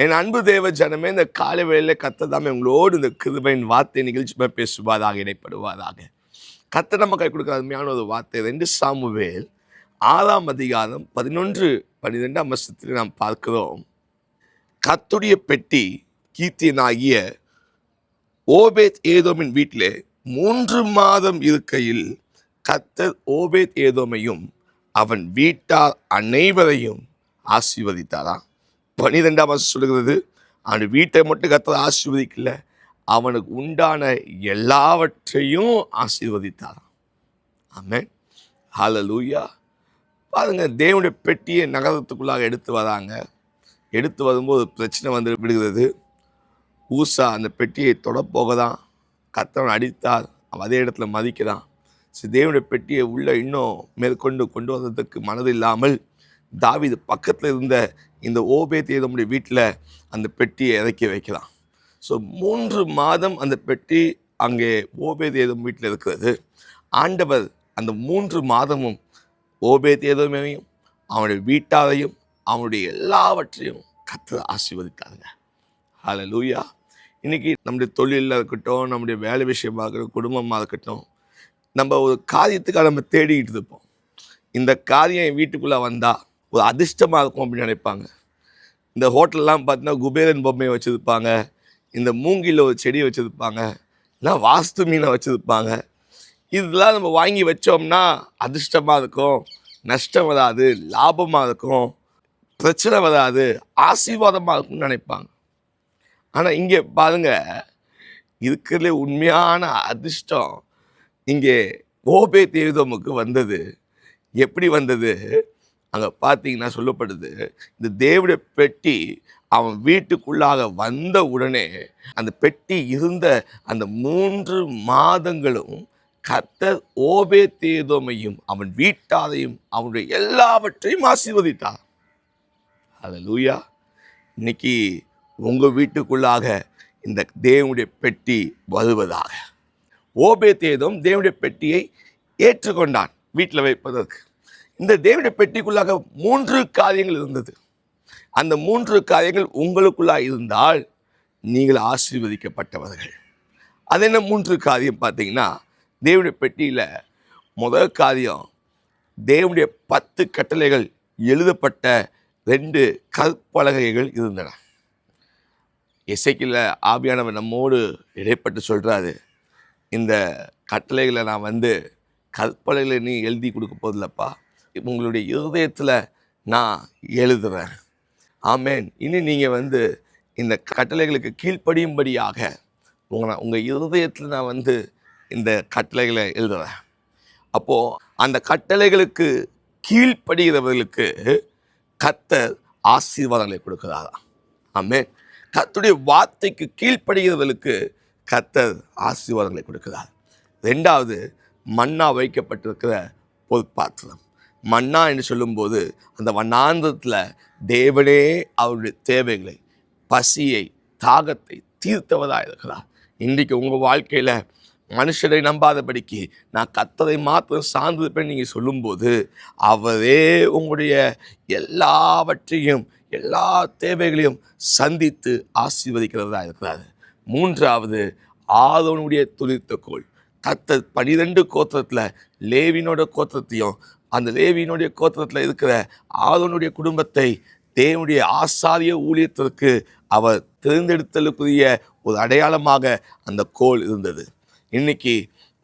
என் அன்பு தேவ ஜனமே, இந்த காலை வேளையில கர்த்தர் தாமே உங்களோடு இந்த கிருபையின் வார்த்தை நிகழ்ச்சி பேசுவதாக, இடைப்படுவதாக. கர்த்தர் நம்ம கை கொடுக்கிற அருமையான ஒரு வார்த்தை 2 சாமுவேல் 6ஆம் அதிகாரம் 11, 12ஆம் வசனத்தில் நாம் பார்க்கிறோம். கர்த்தருடைய பெட்டி கீத்தியனாகிய ஓபேத் ஏதோமின் வீட்டிலே 3 மாதம் இருக்கையில் கர்த்தர் ஓபேத் ஏதோமையும் அவன் வீட்டார் அனைவரையும் ஆசீர்வதித்தாராம். 12ஆம் வசனம் சொல்லுகிறது, அவன் வீட்டை மட்டும் கர்த்தர் ஆசீர்வதிக்கல, அவனுக்கு உண்டான எல்லாவற்றையும் ஆசீர்வதித்தாராம். ஆமென், ஹல்லேலூயா. பாருங்க, தேவனுடைய பெட்டியை நகரத்துக்குள்ளாக எடுத்து வராங்க. எடுத்து வரும்போது பிரச்சனை வந்து விடுகிறது. ஊசா அந்த பெட்டியை தொடப்போகதான், கர்த்தர் அடித்தார், அவன் அதே இடத்துல மதிக்கிறான். தேவனுடைய பெட்டியை உள்ள இன்னும் மேற்கொண்டு கொண்டு வர்றதுக்கு மனதில்லாமல் தாவீது பக்கத்தில் இருந்த இந்த ஓபேத் ஏதோமுடைய வீட்டில் அந்த பெட்டியை இறக்கி வைக்கலாம். 3 மாதம் அந்த பெட்டி அங்கே ஓபேத் ஏதோம் வீட்டில் இருக்கிறது. ஆண்டவர் அந்த 3 மாதமும் ஓபேத் ஏதோமையும் அவனுடைய வீட்டாரையும் அவனுடைய எல்லாவற்றையும் கர்த்தர் ஆசீர்வதித்தாருங்க. ஹல்லேலூயா. இன்னைக்கு நம்முடைய தொழிலில் இருக்கட்டும், நம்முடைய வேலை விஷயமாக இருக்கட்டும், குடும்பமாக இருக்கட்டும், நம்ம ஒரு காரியத்துக்காக நம்ம தேடிக்கிட்டு இருப்போம். இந்த காரியம் என் வீட்டுக்குள்ளே வந்தால் ஒரு அதிர்ஷ்டமாக இருக்கும் அப்படின்னு நினைப்பாங்க. இந்த ஹோட்டல்லாம் பார்த்தீங்கன்னா குபேரன் பொம்மையை வச்சுருப்பாங்க, இந்த மூங்கில் ஒரு செடியை வச்சுருப்பாங்க, இல்லை வாஸ்து மீனை வச்சுருப்பாங்க. இதெல்லாம் நம்ம வாங்கி வச்சோம்னா அதிர்ஷ்டமாக இருக்கும், நஷ்டம் வராது, லாபமாக இருக்கும், பிரச்சனை வராது, ஆசீர்வாதமாக இருக்கும்னு நினைப்பாங்க. ஆனால் இங்கே பாருங்கள், இருக்கிறதுலே உண்மையான அதிர்ஷ்டம் இங்கே ஓபேத் ஏதோமுக்கு வந்தது. எப்படி வந்தது? அங்கே பார்த்தீங்கன்னா சொல்லப்படுது, இந்த தேவனுடைய பெட்டி அவன் வீட்டுக்குள்ளாக வந்த உடனே அந்த பெட்டி இருந்த அந்த 3 மாதங்களும் கர்த்தர் ஓபேத் ஏதோமையும் அவன் வீட்டாரையும் அவனுடைய எல்லாவற்றையும் ஆசீர்வதித்தார். ஹல்லேலூயா. இன்னைக்கு உங்கள் வீட்டுக்குள்ளாக இந்த தேவனுடைய பெட்டி வருவதாக. ஓபேத் ஏதோம் தேவனுடைய பெட்டியை ஏற்றுக்கொண்டான் வீட்டில் வைப்பதற்கு. இந்த தேவனுடைய பெட்டிக்குள்ளாக 3 காரியங்கள் இருந்தது. அந்த 3 காரியங்கள் உங்களுக்குள்ளாக இருந்தால் நீங்கள் ஆசீர்வதிக்கப்பட்டவர்கள். அது என்ன 3 காரியம் பார்த்தீங்கன்னா, தேவனுடைய பெட்டியில் முதல் காரியம், தேவனுடைய 10 கட்டளைகள் எழுதப்பட்ட 2 கற்பலகைகள் இருந்தன. எசேக்கியேல் ஆவியானவர் நம்மோடு இடைப்பட்டு சொல்கிறாரு, இந்த கட்டளைகளை நான் கற்பலகைகளை நீ எழுதி கொடுக்க போதில்லப்பா, உங்களுடைய இருதயத்தில் நான் எழுதுறேன். ஆமேன். இனி நீங்கள் இந்த கட்டளைகளுக்கு கீழ்ப்படியும்படியாக உங்கள் இருதயத்தில் நான் இந்த கட்டளைகளை எழுதுறேன். அப்போது அந்த கட்டளைகளுக்கு கீழ்ப்படுகிறவர்களுக்கு கர்த்தர் ஆசீர்வாதங்களை கொடுக்கிறாராம். ஆமேன். கர்த்தருடைய வார்த்தைக்கு கீழ்ப்படுகிறவர்களுக்கு கர்த்தர் ஆசீர்வாதங்களை கொடுக்கிறார். 2வது, மன்னா வைக்கப்பட்டிருக்கிற பொற்பாத்திரம். மன்னா என்று சொல்லும்போது அந்த வண்ணாந்தத்தில் தேவனே அவருடைய தேவைகளை, பசியை, தாகத்தை தீர்த்தவதாக இருக்கிறார். இன்றைக்கு உங்கள் வாழ்க்கையில் மனுஷரை நம்பாதபடிக்கு நான் கர்த்தரை மாத்திரம் சார்ந்திருப்பேன் நீங்கள் சொல்லும்போது அவரே உங்களுடைய எல்லாவற்றையும், எல்லா தேவைகளையும் சந்தித்து ஆசீர்வதிக்கிறதா இருக்கிறார். 3வது, ஆரோனுடைய துளிர்த்த கோல். கர்த்தர் 12 கோத்திரத்தில் லேவியினோட கோத்திரத்தையும் அந்த லேவியினுடைய கோத்திரத்தில் இருக்கிற ஆரோனுடைய குடும்பத்தை தேவனுடைய ஆசாரிய ஊழியத்திற்கு அவர் தேர்ந்தெடுத்தலுக்குரிய ஒரு அடையாளமாக அந்த கோல் இருந்தது. இன்னைக்கு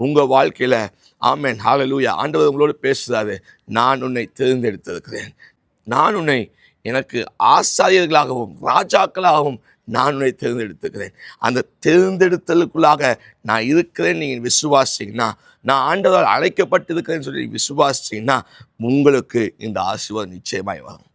உங்கள் வாழ்க்கையில் ஆமென், ஹல்லேலூயா, ஆண்டவர் உங்களோடு பேசுகிறாரு. நான் உன்னை தேர்ந்தெடுத்திருக்கிறேன், நான் உன்னை எனக்கு ஆசாரியர்களாகவும் ராஜாக்களாகவும் நான் உன்னை தேர்ந்தெடுத்துக்கிறேன். அந்த தேர்ந்தெடுத்தலுக்குள்ளாக நான் இருக்கிறேன் நீங்கள் விசுவாசிங்கன்னா, நான் ஆண்டவரால் அழைக்கப்பட்டிருக்கிறேன்னு சொல்லி விசுவாசிங்கன்னா உங்களுக்கு இந்த ஆசீர்வாதம் நிச்சயமாய் வரும்.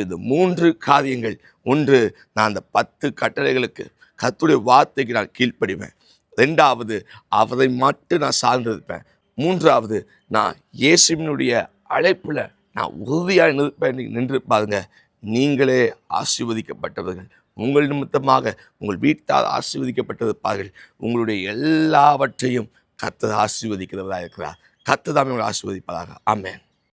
இந்த 3 காரியங்கள். 1, நான் அந்த 10 கட்டளைகளுக்கு கர்த்தருடைய வார்த்தைக்கு நான் கீழ்ப்படிவேன். 2வது, அவரை மட்டும் நான் சார்ந்திருப்பேன். 3வது, நான் இயேசுவினுடைய அழைப்பில் நான் உறுதியாக நின்று பாருங்க, நீங்களே ஆசீர்வதிக்கப்பட்டவர்கள். உங்கள் நிமித்தமாக உங்கள் வீட்டார் ஆசீர்வதிக்கப்பட்டிருப்பார்கள். உங்களுடைய எல்லாவற்றையும் கர்த்தர் ஆசீர்வதிக்கிறவராக இருக்கிறார். கர்த்தர் தாமே உங்களை ஆசீர்வதிப்பதாக. ஆமென்.